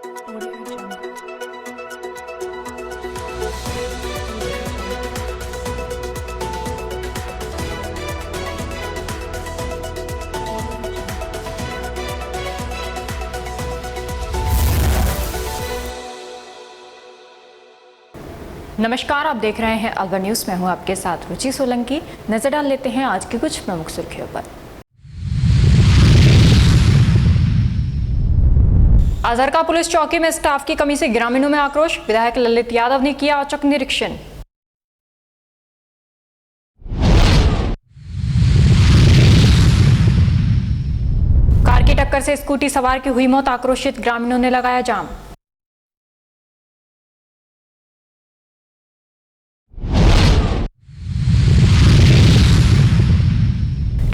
नमस्कार, आप देख रहे हैं अलवर न्यूज। मैं हूं आपके साथ रुचि सोलंकी। नजर डाल लेते हैं आज की कुछ प्रमुख सुर्खियों पर। अजहरका पुलिस चौकी में स्टाफ की कमी से ग्रामीणों में आक्रोश। विधायक ललित यादव ने किया औचक निरीक्षण। कार की टक्कर से स्कूटी सवार की हुई मौत। आक्रोशित ग्रामीणों ने लगाया जाम।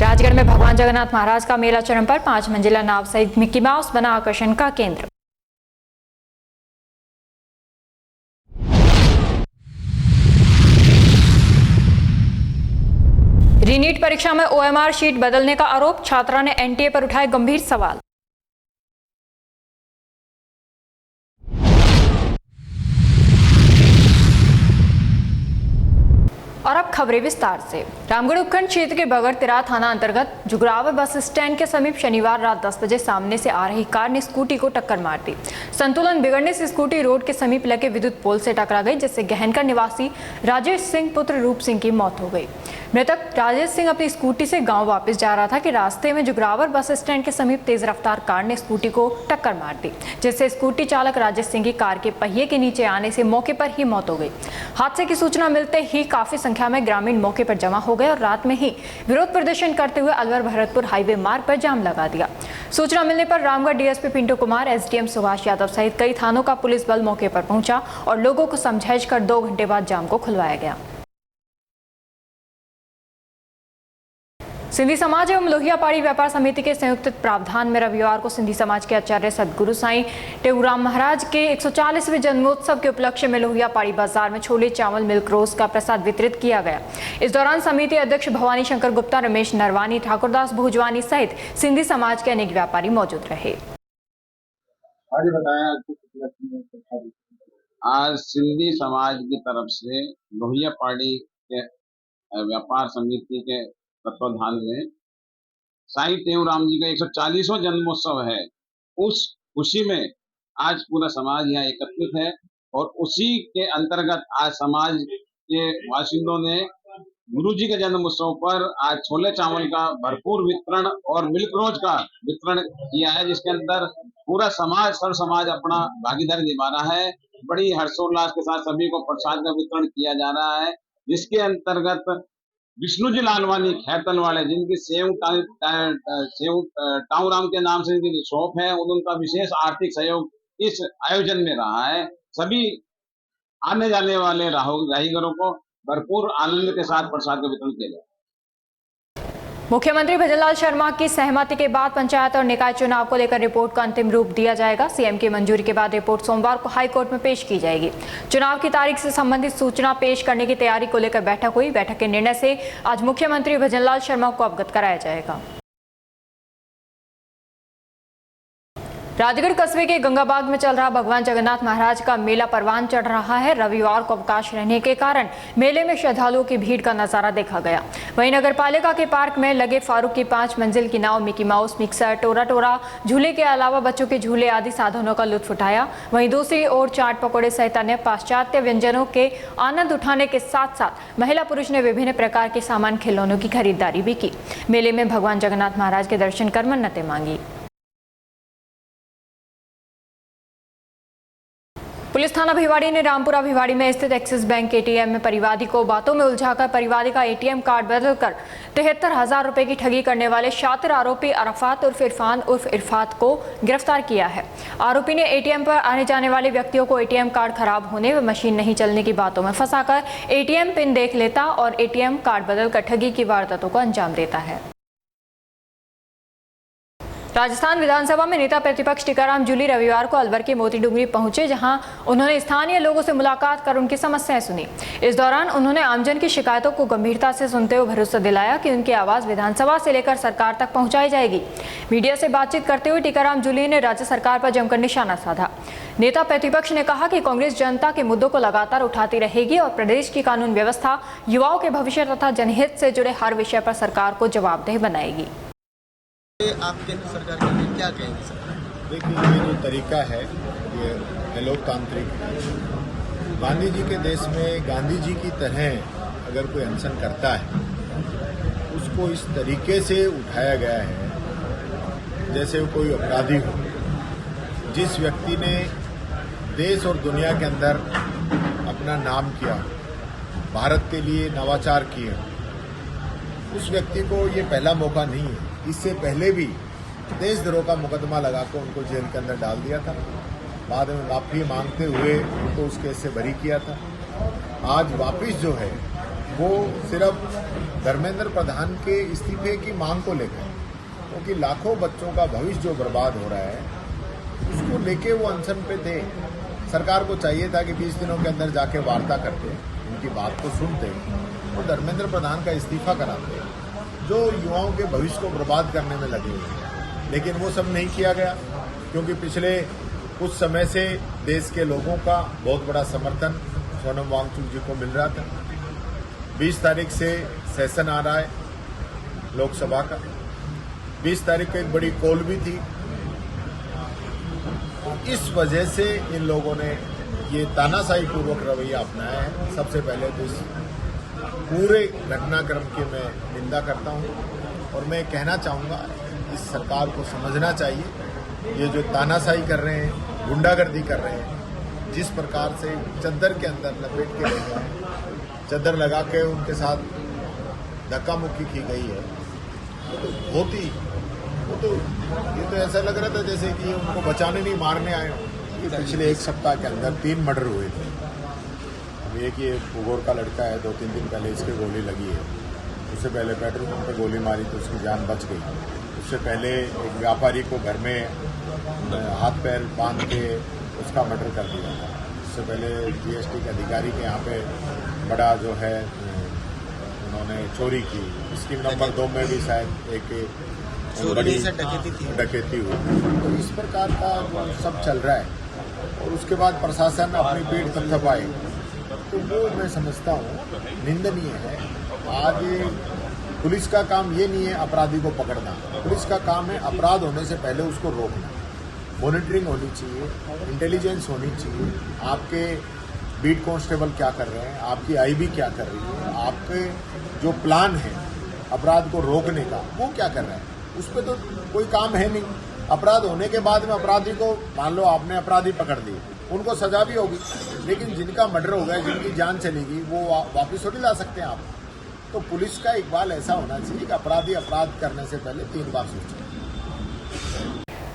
राजगढ़ में भगवान जगन्नाथ महाराज का मेला चरम पर। 5 मंजिला नाव सहित मिक्की माउस बना आकर्षण का केंद्र। रीनीट परीक्षा में ओएमआर शीट बदलने का आरोप। छात्रा ने एनटीए पर उठाए गंभीर सवाल। और अब खबरें विस्तार से। रामगढ़ उपखंड क्षेत्र के बगड़तिरा थाना अंतर्गत जुगरावर बस स्टैंड के समीप शनिवार रात 10 बजे सामने से आ रही कार ने स्कूटी को टक्कर मार दी। संतुलन बिगड़ने से स्कूटी रोड के समीप लगे विद्युत पोल से टकरा गई, जिससे गहनकर निवासी राजेश सिंह पुत्र रूप सिंह की मौत हो गई। मृतक राजेश सिंह अपनी स्कूटी से गांव वापस जा रहा था कि रास्ते में जुगरावर बस स्टैंड के समीप तेज रफ्तार कार ने स्कूटी को टक्कर मार दी, जिससे स्कूटी चालक राजेश सिंह की कार के पहिए के नीचे आने से मौके पर ही मौत हो गई। हादसे की सूचना मिलते ही काफी संख्या में ग्रामीण मौके पर जमा हो गए और रात में ही विरोध प्रदर्शन करते हुए अलवर भरतपुर हाईवे मार्ग पर जाम लगा दिया। सूचना मिलने पर रामगढ़ डीएसपी पिंटू कुमार, एसडीएम सुभाष यादव सहित कई थानों का पुलिस बल मौके पर पहुंचा और लोगों को समझाइश कर 2 घंटे बाद जाम को खुलवाया गया। सिंधी समाज एवं लोहियापाड़ी व्यापार समिति के संयुक्त प्रावधान में रविवार को सिंधी समाज के आचार्य सदगुरु साईं टेऊराम महाराज के 140वें जन्मोत्सव के उपलक्ष्य में लोहियापाड़ी बाजार में छोले चावल मिल्क रोज का प्रसाद वितरित किया गया। इस दौरान समिति अध्यक्ष भवानी शंकर गुप्ता, रमेश नरवानी, ठाकुरदास भुजवानी सहित सिंधी समाज के अनेक व्यापारी मौजूद रहे। आज सिंधी समाज की तरफ से लोहियापाड़ी के व्यापार समिति के तत्वाधान में साईं टेऊराम जी का 140वां जन्मोत्सव है। उस खुशी में आज पूरा समाज यहाँ एकत्रित है और उसी के अंतर्गत आज समाज के वासिंदों ने गुरु जी के जन्मोत्सव पर आज छोले चावल का भरपूर वितरण और मिल्क रोज का वितरण किया है, जिसके अंदर पूरा समाज, सर्व समाज अपना भागीदारी निभा रहा है। बड़ी हर्षोल्लास के साथ सभी को प्रसाद का वितरण किया जा रहा है, जिसके अंतर्गत विष्णु जी लालवानी खैतन वाले, जिनकी सेव टाऊराम के नाम से इनकी शॉप है, उनका विशेष आर्थिक सहयोग इस आयोजन में रहा है। सभी आने जाने वाले राहीगरों को भरपूर आनंद के साथ प्रसाद का वितरण किया जाए। मुख्यमंत्री भजनलाल शर्मा की सहमति के बाद पंचायत और निकाय चुनाव को लेकर रिपोर्ट को अंतिम रूप दिया जाएगा। सीएम की मंजूरी के बाद रिपोर्ट सोमवार को हाई कोर्ट में पेश की जाएगी। चुनाव की तारीख से संबंधित सूचना पेश करने की तैयारी को लेकर बैठक हुई। बैठक के निर्णय से आज मुख्यमंत्री भजनलाल शर्मा को अवगत कराया जाएगा। राजगढ़ कस्बे के गंगाबाग में चल रहा भगवान जगन्नाथ महाराज का मेला परवान चढ़ रहा है। रविवार को अवकाश रहने के कारण मेले में श्रद्धालुओं की भीड़ का नजारा देखा गया। वहीं नगरपालिका के पार्क में लगे फारूक की 5 मंजिल की नाव, मिकी माउस, मिक्सर, टोरा टोरा झूले के अलावा बच्चों के झूले आदि साधनों का लुत्फ उठाया। वहीं दूसरी ओर चाट पकौड़े सहित अन्य पाश्चात्य व्यंजनों के आनंद उठाने के साथ साथ महिला पुरुष ने विभिन्न प्रकार के सामान, खिलौनों की खरीदारी भी की। मेले में भगवान जगन्नाथ महाराज के दर्शन कर मन्नतें मांगी। पुलिस थाना भिवाड़ी ने रामपुरा भिवाड़ी में स्थित एक्सिस बैंक एटीएम में परिवादी को बातों में उलझाकर परिवादी का एटीएम कार्ड बदलकर 73,000 रुपए की ठगी करने वाले शातिर आरोपी अरफात उर्फ इरफान उर्फ इरफात को गिरफ्तार किया है। आरोपी ने एटीएम पर आने जाने वाले व्यक्तियों को एटीएम कार्ड खराब होने व मशीन नहीं चलने की बातों में फंसाकर एटीएम पिन देख लेता और एटीएम कार्ड बदलकर ठगी की वारदातों को अंजाम देता है। राजस्थान विधानसभा में नेता प्रतिपक्ष टीकाराम जूली रविवार को अलवर के मोती डूंगरी पहुंचे, जहां उन्होंने स्थानीय लोगों से मुलाकात कर उनकी समस्याएं सुनी। इस दौरान उन्होंने आमजन की शिकायतों को गंभीरता से सुनते हुए भरोसा दिलाया कि उनकी आवाज विधानसभा से लेकर सरकार तक पहुंचाई जाएगी। मीडिया से बातचीत करते हुए टीकाराम जूली ने राज्य सरकार पर जमकर निशाना साधा। नेता प्रतिपक्ष ने कहा कि कांग्रेस जनता के मुद्दों को लगातार उठाती रहेगी और प्रदेश की कानून व्यवस्था, युवाओं के भविष्य तथा जनहित से जुड़े हर विषय पर सरकार को जवाबदेह बनाएगी। आप केंद्र सरकार के लिए क्या कहेंगे सर? देखिए, ये जो तरीका है ये लोकतांत्रिक है। गांधी जी के देश में गांधी जी की तरह अगर कोई अनशन करता है, उसको इस तरीके से उठाया गया है जैसे कोई अपराधी हो। जिस व्यक्ति ने देश और दुनिया के अंदर अपना नाम किया, भारत के लिए नवाचार किए, उस व्यक्ति को ये पहला मौका नहीं है। इससे पहले भी देशद्रोह का मुकदमा लगाकर उनको जेल के अंदर डाल दिया था। बाद में माफी मांगते हुए उनको उस केस से बरी किया था। आज वापिस जो है वो सिर्फ धर्मेंद्र प्रधान के इस्तीफे की मांग को लेकर, क्योंकि लाखों बच्चों का भविष्य जो बर्बाद हो रहा है उसको लेके वो अनशन पे थे। सरकार को चाहिए था कि 20 दिनों के अंदर जाके वार्ता करते, उनकी बात को सुनते और धर्मेंद्र प्रधान का इस्तीफा कराते, जो युवाओं के भविष्य को बर्बाद करने में लगे हुए हैं। लेकिन वो सब नहीं किया गया, क्योंकि पिछले कुछ समय से देश के लोगों का बहुत बड़ा समर्थन सोनम वांगचुक जी को मिल रहा था। 20 तारीख से सेशन आ रहा है लोकसभा का। 20 तारीख को एक बड़ी कॉल भी थी। इस वजह से इन लोगों ने ये तानाशाही पूर्वक रवैया अपनाया है। सबसे पहले तो इस पूरे घटनाक्रम की मैं निंदा करता हूं और मैं कहना चाहूँगा इस सरकार को समझना चाहिए, ये जो तानाशाही कर रहे हैं, गुंडागर्दी कर रहे हैं, जिस प्रकार से चद्दर के अंदर लपेट के ले गए हैं, चद्दर लगा के उनके साथ धक्का मुक्की की गई है, तो बहुत ही ये तो ऐसा लग रहा था जैसे कि उनको बचाने नहीं मारने आए हो। पिछले एक सप्ताह के अंदर 3 मर्डर हुए थे। अब एक ये भूगोर का लड़का है, 2-3 दिन पहले इसके गोली लगी है। उससे पहले पेट्रोल पंप पर गोली मारी तो उसकी जान बच गई। उससे पहले एक व्यापारी को घर में हाथ पैर बांध के उसका मर्डर कर दिया था। उससे पहले जीएसटी के अधिकारी के यहाँ पे बड़ा जो है उन्होंने चोरी की। स्कीम नंबर 2 में भी शायद एक बड़ी डकैती हुई। तो इस प्रकार का सब चल रहा है और उसके बाद प्रशासन अपनी पीठ थपथपाए, तो वो मैं समझता हूँ निंदनीय है। आज पुलिस का काम ये नहीं है अपराधी को पकड़ना, पुलिस का काम है अपराध होने से पहले उसको रोकना। मॉनिटरिंग होनी चाहिए, इंटेलिजेंस होनी चाहिए। आपके बीट कांस्टेबल क्या कर रहे हैं, आपकी आईबी क्या कर रही है, आपके जो प्लान है अपराध को रोकने का वो क्या कर रहा है, उस पर तो कोई काम है नहीं। अपराध होने के बाद में अपराधी को, मान लो आपने अपराधी पकड़ दिए, उनको सजा भी होगी, लेकिन जिनका मर्डर हो गया, जिनकी जान चलेगी, वो वापस थोड़ी ला सकते हैं आप। तो पुलिस का इकबाल ऐसा होना चाहिए कि अपराधी अपराध करने से पहले 3 बार सोचे।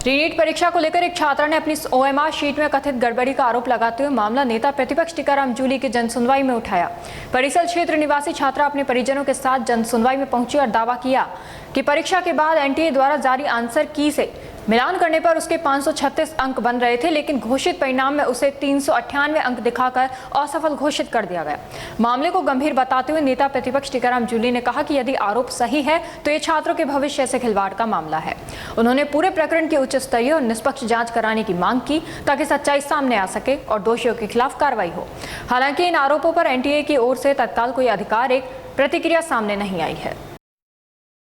रीनीट परीक्षा को लेकर एक छात्रा ने अपनी OMR शीट में कथित गड़बड़ी का आरोप लगाते हुए मामला नेता प्रतिपक्ष टीकाराम जूली की जनसुनवाई में उठाया। परिसर क्षेत्र निवासी छात्रा अपने परिजनों के साथ जनसुनवाई में पहुंची और दावा किया कि परीक्षा के बाद NTA द्वारा जारी आंसर की से मिलान करने पर उसके 536 अंक बन रहे थे, लेकिन घोषित परिणाम में उसे 398 अंक दिखाकर असफल घोषित कर दिया गया। मामले को गंभीर बताते हुए नेता प्रतिपक्ष टीकाराम जूली ने कहा कि यदि आरोप सही है तो ये छात्रों के भविष्य से खिलवाड़ का मामला है। उन्होंने पूरे प्रकरण की उच्च स्तरीय और निष्पक्ष जांच कराने की मांग की ताकि सच्चाई सामने आ सके और दोषियों के खिलाफ कार्रवाई हो। हालांकि इन आरोपों पर NTA की ओर से तत्काल कोई आधिकारिक प्रतिक्रिया सामने नहीं आई है।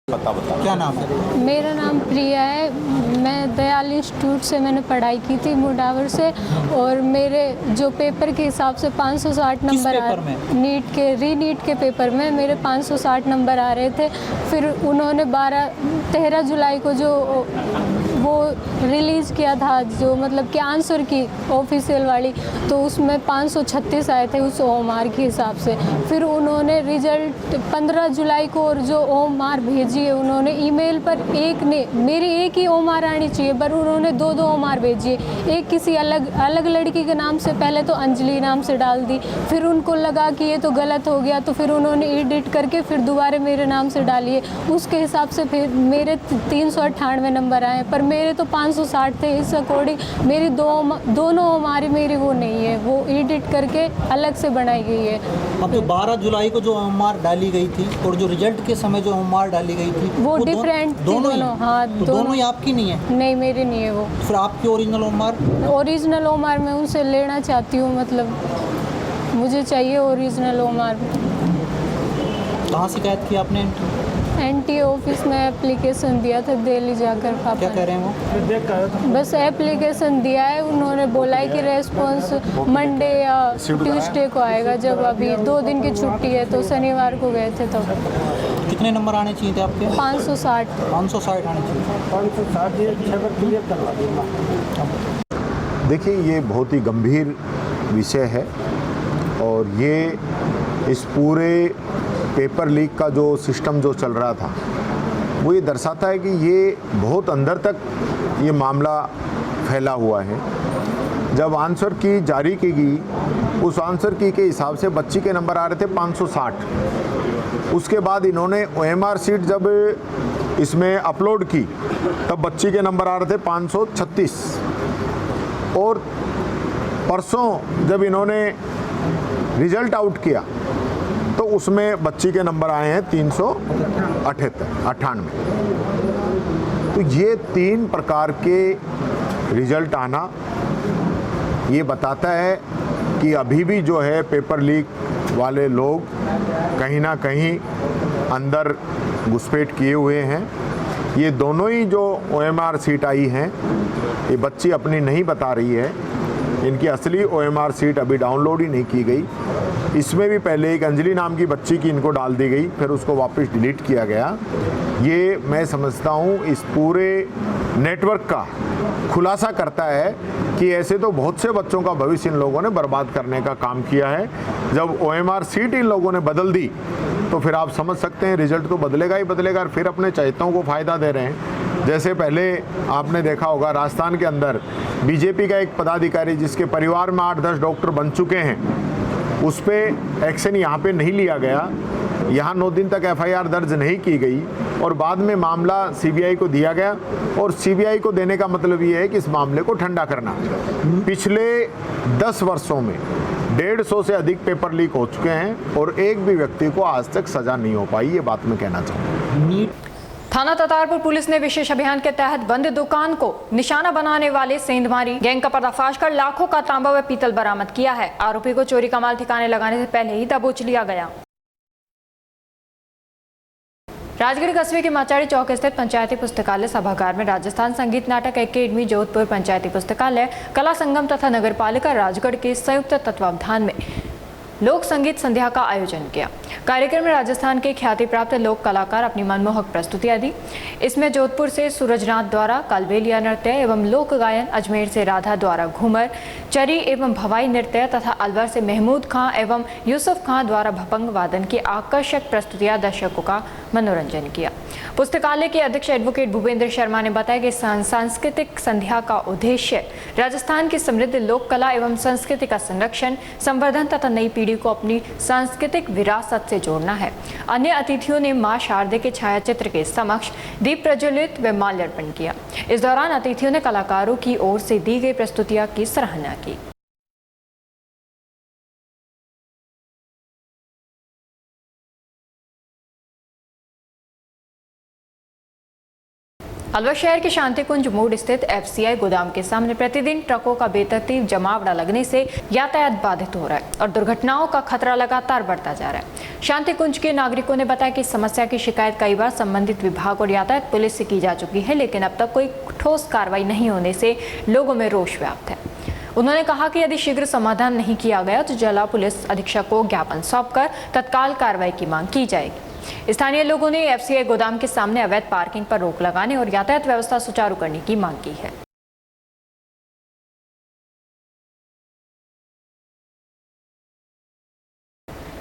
क्या नाम है? मेरा नाम प्रिया है। मैं दयाल इंस्टीट्यूट से मैंने पढ़ाई की थी, मुडावर से, और मेरे जो पेपर के हिसाब से 560 नंबर आ रहे, नीट के रीनीट के पेपर में मेरे 560 नंबर आ रहे थे। फिर उन्होंने 13 जुलाई को जो वो रिलीज़ किया था, जो मतलब कि आंसर की ऑफिशियल वाली, तो उसमें 536 आए थे उस ओएमआर के हिसाब से। फिर उन्होंने रिजल्ट 15 जुलाई को और जो ओएमआर भेजी है उन्होंने ईमेल पर मेरी एक ही ओएमआर आनी चाहिए, पर उन्होंने दो ओएमआर भेजी है। एक किसी अलग लड़की के नाम से, पहले तो अंजलि नाम से डाल दी, फिर उनको लगा कि ये तो गलत हो गया, तो फिर उन्होंने एडिट करके फिर दोबारा मेरे नाम से डालिए। उसके हिसाब से फिर मेरे 398 नंबर आए, पर मेरे तो 560 थे। इस अकॉर्डिंग मेरी दोनों हमारी मेरी वो नहीं है, वो एडिट करके अलग से बनाई गई है। अब जो 12 जुलाई को जो ओएमआर डाली गई थी और जो रिजल्ट के समय जो ओएमआर डाली गई थी वो डिफरेंट दोनों ही? हाँ, तो दोनों ही आपकी नहीं है? नहीं, मेरी नहीं है वो। फिर आपकी ओरिजिनल ओरिजिनल ओएमआर मैं उनसे लेना चाहती हूँ, मतलब मुझे चाहिए ओरिजिनल ओएमआर। कहाँ शिकायत की आपने? एनटी ऑफिस में एप्लीकेशन दिया था दिल्ली जाकर। पापा क्या कह रहे हैं वो? बस एप्लीकेशन दिया है, उन्होंने बोला है कि रेस्पॉन्स मंडे या ट्यूसडे को आएगा। जब अभी 2 दिन की छुट्टी है तो शनिवार को गए थे। तो कितने नंबर आने चाहिए थे आपके? 560 आने चाहिए। 560 देखिए, ये बहुत ही गंभीर विषय है और ये इस पूरे पेपर लीक का जो सिस्टम जो चल रहा था वो ये दर्शाता है कि ये बहुत अंदर तक ये मामला फैला हुआ है। जब आंसर की जारी की गई, उस आंसर की के हिसाब से बच्ची के नंबर आ रहे थे 560। उसके बाद इन्होंने ओएमआर सीट जब इसमें अपलोड की तब बच्ची के नंबर आ रहे थे 536 और परसों जब इन्होंने रिजल्ट आउट किया तो उसमें बच्ची के नंबर आए हैं 398। तो ये 3 प्रकार के रिजल्ट आना ये बताता है कि अभी भी जो है पेपर लीक वाले लोग कहीं ना कहीं अंदर घुसपैठ किए हुए हैं। ये दोनों ही जो ओएमआर सीट आई हैं ये बच्ची अपनी नहीं बता रही है, इनकी असली ओएमआर सीट अभी डाउनलोड ही नहीं की गई। इसमें भी पहले एक अंजलि नाम की बच्ची की इनको डाल दी गई, फिर उसको वापस डिलीट किया गया। ये मैं समझता हूँ इस पूरे नेटवर्क का खुलासा करता है कि ऐसे तो बहुत से बच्चों का भविष्य इन लोगों ने बर्बाद करने का काम किया है। जब ओएमआर सीट इन लोगों ने बदल दी तो फिर आप समझ सकते हैं रिजल्ट तो बदलेगा ही बदलेगा, और फिर अपने चहेतों को फ़ायदा दे रहे हैं। जैसे पहले आपने देखा होगा राजस्थान के अंदर बीजेपी का एक पदाधिकारी जिसके परिवार में 8-10 डॉक्टर बन चुके हैं, उस पर एक्शन यहाँ पे नहीं लिया गया, यहाँ 9 दिन तक एफआईआर दर्ज नहीं की गई और बाद में मामला सीबीआई को दिया गया। और सीबीआई को देने का मतलब ये है कि इस मामले को ठंडा करना। पिछले 10 वर्षों में 150 से अधिक पेपर लीक हो चुके हैं और एक भी व्यक्ति को आज तक सजा नहीं हो पाई, ये बात मैं कहना चाहूँगा। थाना ततारपुर पुलिस ने विशेष अभियान के तहत बंद दुकान को निशाना बनाने वाले सेंधमारी गैंग का पर्दाफाश कर लाखों का तांबा व पीतल बरामद किया है। आरोपी को चोरी का माल ठिकाने लगाने से पहले ही दबोच लिया गया। राजगढ़ कस्बे के माचाड़ी चौक स्थित पंचायती पुस्तकालय सभागार में राजस्थान संगीत नाटक एकेडमी जोधपुर, पंचायती पुस्तकालय, कला संगम तथा नगर पालिका राजगढ़ के संयुक्त तत्वावधान में लोक संगीत संध्या का आयोजन किया। कार्यक्रम में राजस्थान के ख्याति प्राप्त लोक कलाकार अपनी मनमोहक प्रस्तुतियां दी। इसमें जोधपुर से सूरजनाथ द्वारा कालबेलिया नृत्य एवं लोक गायन, अजमेर से राधा द्वारा घूमर, चरी एवं भवाई नृत्य तथा अलवर से महमूद खां एवं यूसुफ खां द्वारा भपंग वादन की आकर्षक प्रस्तुतियां दर्शकों का मनोरंजन किया। पुस्तकालय के अध्यक्ष एडवोकेट भूपेंद्र शर्मा ने बताया कि सांस्कृतिक संध्या का उद्देश्य राजस्थान की समृद्ध लोक कला एवं संस्कृति का संरक्षण, संवर्धन तथा नई पीढ़ी को अपनी सांस्कृतिक विरासत से जोड़ना है। अन्य अतिथियों ने मां शारदे के छायाचित्र के समक्ष दीप प्रज्वलित व माल्यार्पण किया। इस दौरान अतिथियों ने कलाकारों की ओर से दी गई प्रस्तुतियां की सराहना की। अलवर शहर के शांतिकुंज मोड़ स्थित एफसीआई गोदाम के सामने प्रतिदिन ट्रकों का बेतरतीब जमावड़ा लगने से यातायात बाधित हो रहा है और दुर्घटनाओं का खतरा लगातार बढ़ता जा रहा है। शांतिकुंज के नागरिकों ने बताया कि इस समस्या की शिकायत कई बार संबंधित विभाग और यातायात पुलिस से की जा चुकी है, लेकिन अब तक कोई ठोस कार्रवाई नहीं होने से लोगों में रोष व्याप्त है। उन्होंने कहा कि यदि शीघ्र समाधान नहीं किया गया तो जिला पुलिस अधीक्षक को ज्ञापन सौंपकर तत्काल कार्रवाई की मांग की जाएगी। स्थानीय लोगों ने एफसीआई गोदाम के सामने अवैध पार्किंग पर रोक लगाने और यातायात व्यवस्था सुचारू करने की मांग की है।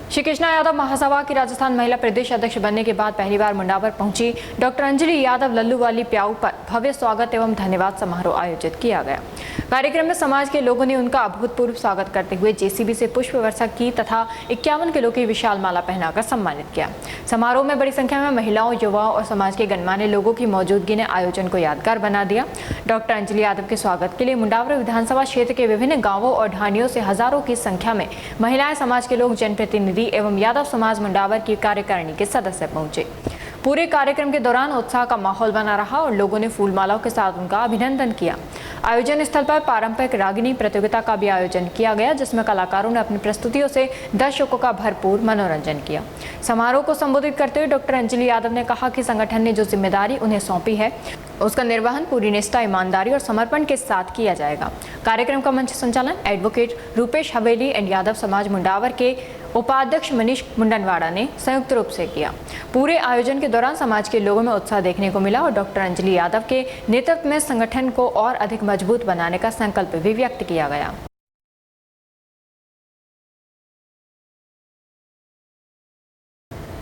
श्री कृष्णा यादव महासभा की राजस्थान महिला प्रदेश अध्यक्ष बनने के बाद पहली बार मुंडावर पहुंची डॉक्टर अंजलि यादव लल्लू वाली प्याऊ पर भव्य स्वागत एवं धन्यवाद समारोह आयोजित किया गया। कार्यक्रम में समाज के लोगों ने उनका अभूतपूर्व स्वागत करते हुए जेसीबी से पुष्प वर्षा की तथा 51 किलो की विशाल माला पहनाकर सम्मानित किया। समारोह में बड़ी संख्या में महिलाओं, युवाओं और समाज के गणमान्य लोगों की मौजूदगी ने आयोजन को यादगार बना दिया। डॉक्टर अंजलि यादव के स्वागत के लिए मुंडावर विधानसभा क्षेत्र के विभिन्न गाँवों और ढाणियों से हजारों की संख्या में महिलाएं, समाज के लोग, जनप्रतिनिधि एवं यादव समाज मुंडावर की कार्यकारिणी के सदस्य पहुंचे। पूरे कार्यक्रम के दौरान उत्साह का माहौल बना रहा और लोगों ने फूलमालाओं के साथ उनका अभिनंदन किया। आयोजन स्थल पर पारंपरिक रागिनी प्रतियोगिता का भी आयोजन किया गया, जिसमें कलाकारों ने अपनी प्रस्तुतियों से दर्शकों का भरपूर मनोरंजन किया। समारोह को संबोधित करते हुए डॉक्टर अंजलि यादव ने कहा कि संगठन ने जो जिम्मेदारी उन्हें सौंपी है उसका निर्वहन पूरी निष्ठा, ईमानदारी और समर्पण के साथ किया जाएगा। कार्यक्रम का मंच संचालन advocate Rupesh Haveli and Yadav समाज मुंडावर के उपाध्यक्ष मनीष मुंडनवाड़ा ने संयुक्त रूप से किया। पूरे आयोजन के दौरान समाज के लोगों में उत्साह देखने को मिला और डॉक्टर अंजलि यादव के नेतृत्व में संगठन को और अधिक मजबूत बनाने का संकल्प भी व्यक्त किया गया।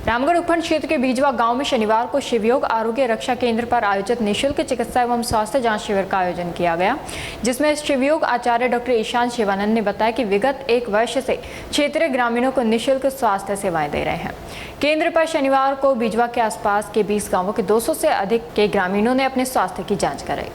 रामगढ़ उपखंड क्षेत्र के बीजवा गांव में शनिवार को शिवयोग आरोग्य रक्षा केंद्र पर आयोजित निःशुल्क चिकित्सा एवं स्वास्थ्य जांच शिविर का आयोजन किया गया, जिसमें शिवयोग आचार्य डॉक्टर ईशान शिवानंद ने बताया कि विगत 1 वर्ष से क्षेत्रीय ग्रामीणों को निःशुल्क स्वास्थ्य सेवाएं दे रहे हैं। केंद्र पर शनिवार को बीजवा के आसपास के 20 गाँवों के 200 से अधिक के ग्रामीणों ने अपने स्वास्थ्य की जाँच कराई।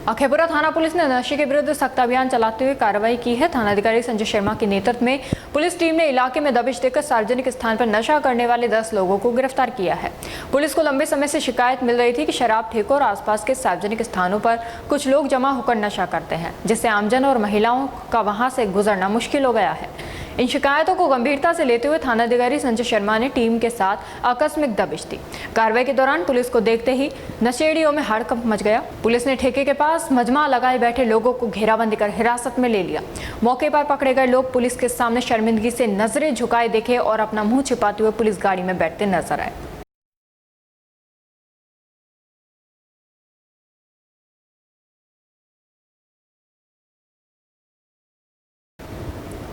अखेपुरा थाना पुलिस ने नशे के विरुद्ध सख्त अभियान चलाते हुए कार्रवाई की है। थानाधिकारी संजय शर्मा के नेतृत्व में पुलिस टीम ने इलाके में दबिश देकर सार्वजनिक स्थान पर नशा करने वाले 10 लोगों को गिरफ्तार किया है। पुलिस को लंबे समय से शिकायत मिल रही थी कि शराब ठेकों और आसपास के सार्वजनिक स्थानों पर कुछ लोग जमा होकर नशा करते हैं, जिससे आमजन और महिलाओं का वहां से गुजरना मुश्किल हो गया है। इन शिकायतों को गंभीरता से लेते हुए थानाधिकारी संजय शर्मा ने टीम के साथ आकस्मिक दबिश दी। कार्रवाई के दौरान पुलिस को देखते ही नशेड़ियों में हड़कंप मच गया। पुलिस ने ठेके के पास मजमा लगाए बैठे लोगों को घेराबंदी कर हिरासत में ले लिया। मौके पर पकड़े गए लोग पुलिस के सामने शर्मिंदगी से नजरें झुकाए दिखे और अपना मुंह छिपाते हुए पुलिस गाड़ी में बैठते नजर आए।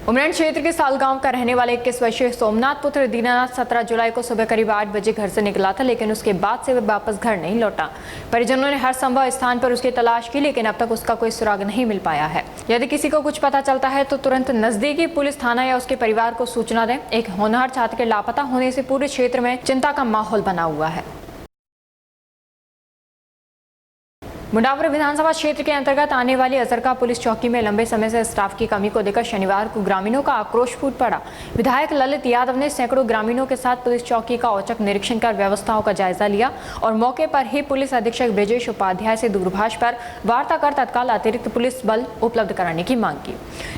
उमरेड क्षेत्र के सालगांव का रहने वाले 21 वर्षीय सोमनाथ पुत्र दीनानाथ 17 जुलाई को सुबह करीब 8 बजे घर से निकला था, लेकिन उसके बाद से वह वापस घर नहीं लौटा। परिजनों ने हर संभव स्थान पर उसकी तलाश की, लेकिन अब तक उसका कोई सुराग नहीं मिल पाया है। यदि किसी को कुछ पता चलता है तो तुरंत नजदीकी पुलिस थाना या उसके परिवार को सूचना दें। एक होनहार छात्र के लापता होने से पूरे क्षेत्र में चिंता का माहौल बना हुआ है। मुंडावर विधानसभा क्षेत्र के अंतर्गत आने वाली अजरका पुलिस चौकी में लंबे समय से स्टाफ की कमी को लेकर शनिवार को ग्रामीणों का आक्रोश फूट पड़ा। विधायक ललित यादव ने सैकड़ों ग्रामीणों के साथ पुलिस चौकी का औचक निरीक्षण कर व्यवस्थाओं का जायजा लिया और मौके पर ही पुलिस अधीक्षक ब्रजेश उपाध्याय से दूरभाष पर वार्ता कर तत्काल अतिरिक्त पुलिस बल उपलब्ध कराने की मांग की।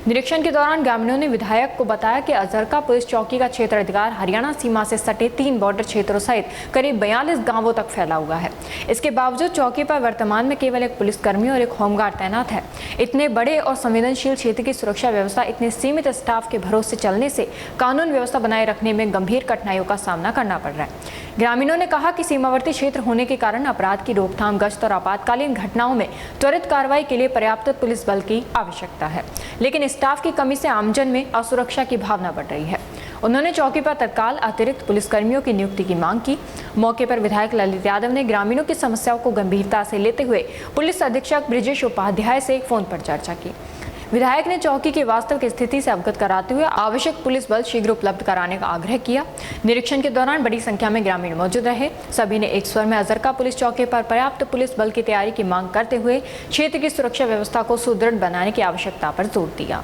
निरीक्षण के दौरान ग्रामीणों ने विधायक को बताया कि अजरका पुलिस चौकी का क्षेत्राधिकार हरियाणा सीमा से सटे 3 बॉर्डर क्षेत्रों सहित करीब 42 गाँवों तक फैला हुआ है। इसके बावजूद चौकी पर वर्तमान में केवल एक पुलिसकर्मी और एक होमगार्ड तैनात है। इतने बड़े और संवेदनशील क्षेत्र की सुरक्षा व्यवस्था इतने सीमित स्टाफ के भरोसे चलने से कानून व्यवस्था बनाए रखने में गंभीर कठिनाइयों का सामना करना पड़ रहा है। ग्रामीणों ने कहा कि सीमावर्ती क्षेत्र होने के कारण अपराध की रोकथाम, गश्त और आपातकालीन घटनाओं में त्वरित कार्रवाई के लिए पर्याप्त पुलिस बल की आवश्यकता है, लेकिन स्टाफ की कमी से आमजन में असुरक्षा की भावना बढ़ रही है। उन्होंने चौकी पर तत्काल अतिरिक्त पुलिसकर्मियों की नियुक्ति की मांग की। मौके पर विधायक ललित यादव ने ग्रामीणों की समस्याओं को गंभीरता से लेते हुए पुलिस अधीक्षक ब्रजेश उपाध्याय से फोन पर चर्चा की। विधायक ने चौकी की वास्तविक स्थिति से अवगत कराते हुए आवश्यक पुलिस बल शीघ्र उपलब्ध कराने का आग्रह किया। निरीक्षण के दौरान बड़ी संख्या में ग्रामीण मौजूद रहे। सभी ने एक स्वर में अजरका पुलिस चौकी पर पर्याप्त पुलिस बल की तैयारी की मांग करते हुए क्षेत्र की सुरक्षा व्यवस्था को सुदृढ़ बनाने की आवश्यकता पर जोर दिया।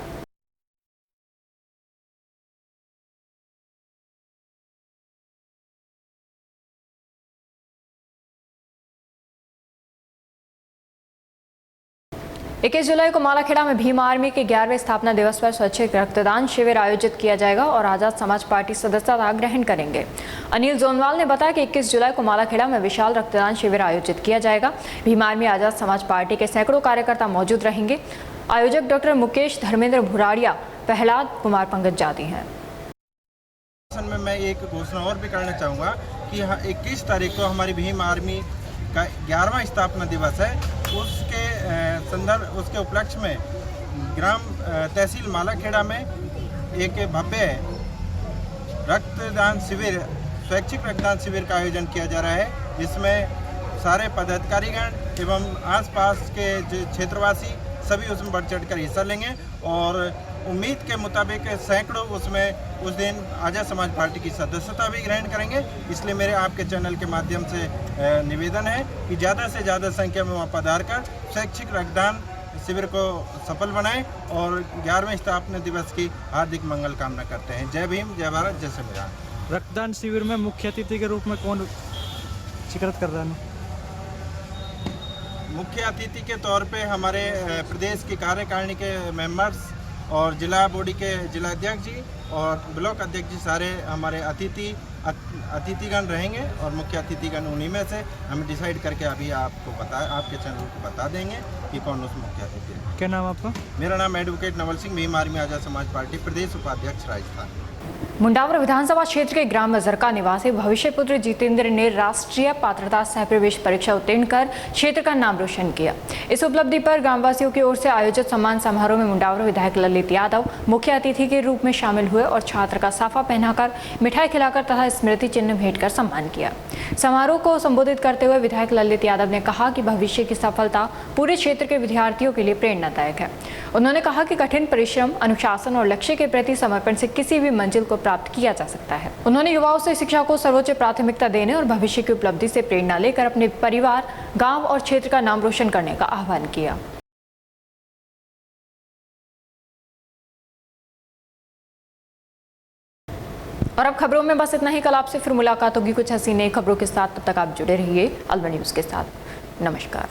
इक्कीस जुलाई को मालाखेड़ा में भीम आर्मी के 11वें स्थापना दिवस पर स्वैच्छिक रक्तदान शिविर आयोजित किया जाएगा और आजाद समाज पार्टी सदस्यता ग्रहण करेंगे। अनिल जोनवाल ने बताया कि 21 जुलाई को मालाखेड़ा में विशाल रक्तदान शिविर आयोजित किया जाएगा। भीम आर्मी आजाद समाज पार्टी के सैकड़ों कार्यकर्ता मौजूद रहेंगे। आयोजक डॉक्टर मुकेश धर्मेंद्र भुराड़िया प्रहलाद कुमार पंकज जाती हैं। में मैं एक घोषणा और भी करना चाहूँगा कि 21 तारीख को हमारी भीम आर्मी का 11वां स्थापना दिवस है। उसके संदर्भ उसके उपलक्ष्य में ग्राम तहसील मालाखेड़ा में एक भव्य रक्तदान शिविर, स्वैच्छिक रक्तदान शिविर का आयोजन किया जा रहा है, जिसमें सारे पदाधिकारीगण एवं आसपास के क्षेत्रवासी सभी उसमें बढ़ चढ़ कर हिस्सा लेंगे और उम्मीद के मुताबिक सैकड़ों उसमें उस दिन आज़ाद समाज पार्टी की सदस्यता भी ग्रहण करेंगे। इसलिए मेरे आपके चैनल के माध्यम से निवेदन है कि ज़्यादा से ज़्यादा संख्या में वहाँ पधार कर स्वैच्छिक रक्तदान शिविर को सफल बनाएं और 11वें स्थापना दिवस की हार्दिक मंगल कामना करते हैं। जय भीम, जय भारत, जय संविधान। रक्तदान शिविर में मुख्य अतिथि के रूप में कौन शिरकत कर रहा है? मुख्य अतिथि के तौर पे हमारे प्रदेश की कार्यकारिणी के मेंबर्स और जिला बॉडी के जिलाध्यक्ष जी और ब्लॉक अध्यक्ष जी सारे हमारे अतिथिगण रहेंगे और मुख्य अतिथिगण उन्हीं में से हम डिसाइड करके अभी आपको आपके चैनल को बता देंगे कि कौन उस मुख्य अतिथि है। क्या नाम आपका? मेरा नाम एडवोकेट नवल सिंह, भीम आर्मी आज़ाद समाज पार्टी प्रदेश उपाध्यक्ष राजस्थान। मुंडावर विधानसभा क्षेत्र के ग्राम मजरका निवासी भविष्य पुत्र जितेंद्र ने राष्ट्रीय पात्रता सह प्रवेश परीक्षा उत्तीर्ण कर क्षेत्र का नाम रोशन किया। इस उपलब्धि पर ग्रामवासियों की ओर से आयोजित सम्मान समारोह में मुंडावर विधायक ललित यादव मुख्य अतिथि के रूप में शामिल हुए और छात्र का साफा पहनाकर मिठाई खिलाकर तथा स्मृति चिन्ह भेंट कर सम्मान किया। समारोह को संबोधित करते हुए विधायक ललित यादव ने कहा कि भविष्य की सफलता पूरे क्षेत्र के विद्यार्थियों के लिए प्रेरणादायक है। उन्होंने कहा कि कठिन परिश्रम, अनुशासन और लक्ष्य के प्रति समर्पण से किसी भी मंजिल को प्राप्त किया जा सकता है। उन्होंने युवाओं से शिक्षा को सर्वोच्च प्राथमिकता देने और भविष्य की उपलब्धि से प्रेरणा लेकर अपने परिवार, गांव और क्षेत्र का नाम रोशन करने का आह्वान किया। और अब खबरों में बस इतना ही। कल आपसे फिर मुलाकात होगी कुछ ऐसी नई खबरों के साथ। तब तक आप जुड़े रहिए अलवर न्यूज़ के साथ। नमस्कार।